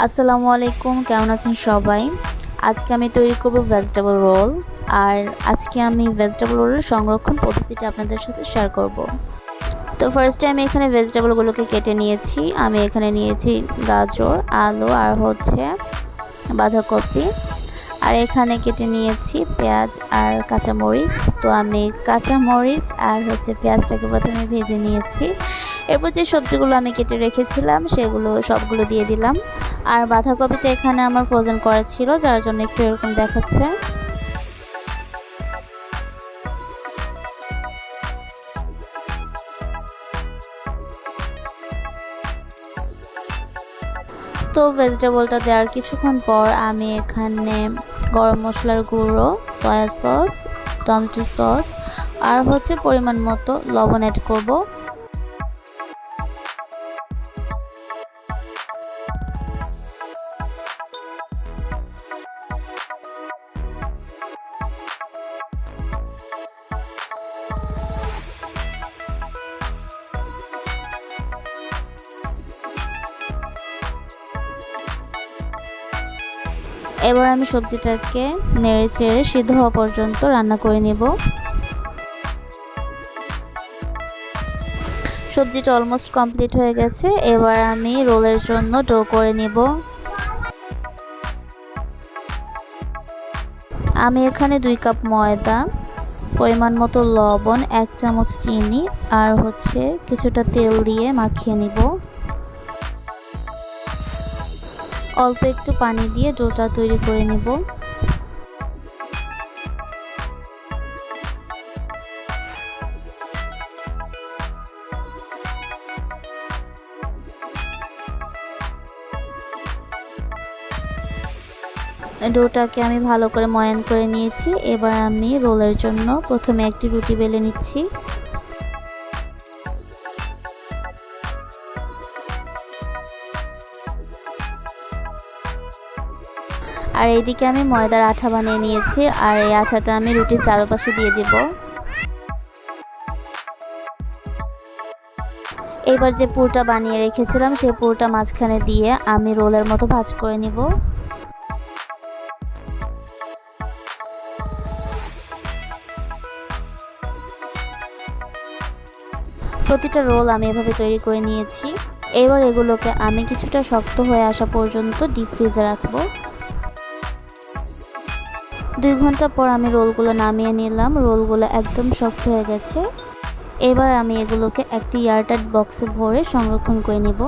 আসসালামু আলাইকুম, কেমন আছেন সবাই? আজকে আমি তৈরি করব ভেজিটেবল রোল। আর আজকে আমি ভেজিটেবল রোলের সংরক্ষণ পদ্ধতিটা আপনাদের সাথে শেয়ার করব। তো ফার্স্টে আমি এখানে ভেজিটেবলগুলোকে কেটে নিয়েছি। আমি এখানে নিয়েছি গাজর, আলু আর বাঁধাকপি। আর এখানে কেটে নিয়েছি পেঁয়াজ আর কাঁচামরিচ। তো আমি কাঁচামরিচ আর পেঁয়াজটাকে প্রথমে ভেজে নিয়েছি। এরপর যে সবজিগুলো আমি কেটে রেখেছিলাম সেগুলো সবগুলো দিয়ে দিলাম। আর বাঁধাকপিটা এখানে আমার ফ্রোজেন করা ছিল, যার জন্য একটু এরকম দেখাচ্ছে। তো ভেজিটেবলটা দেওয়ার কিছুক্ষণ পর আমি এখানে গরম মশলার গুঁড়ো, সয়া সস, টমেটো সস আর পরিমাণ মতো লবণ অ্যাড করব। এবার আমি সবজিটাকে নেড়ে চেড়ে সিদ্ধ হওয়া পর্যন্ত রান্না করে নেব। সবজিটা অলমোস্ট কমপ্লিট হয়ে গেছে। এবার আমি রোলের জন্য ডো করে নেব। আমি এখানে 2 কাপ ময়দা, পরিমাণ মতো লবণ, 1 চামচ চিনি আর কিছুটা তেল দিয়ে মাখিয়ে নিব। অল্প একটু পানি দিয়ে ডোটা তৈরি করে নিব। ডোটাকে আমি ভালো করে ময়ান করে নিয়েছি। এবার আমি রোলের জন্য প্রথমে একটি রুটি বেলে নিচ্ছি। আর এইদিকে আমি ময়দার আঠা বানিয়ে নিয়েছি, আর এই আঠাটা আমি রুটির চারপাশে দিয়ে দেব। এবার যে পুরটা বানিয়ে রেখেছিলাম সেই পুরটা মাঝখানে দিয়ে আমি রোলের মতো ভাঁজ করে নিব। প্রতিটা রোল আমি এভাবে তৈরি করে নিয়েছি। এবার এগুলোকে আমি কিছুটা শক্ত হয়ে আসা পর্যন্ত ডিপ ফ্রিজে রাখবো। 2 ঘন্টা পর আমি রোলগুলো নামিয়ে নিলাম। রোলগুলো একদম শক্ত হয়ে গেছে। এবার আমি এগুলোকে একটি এয়ারটাইট বক্সে ভরে সংরক্ষণ করে নিব।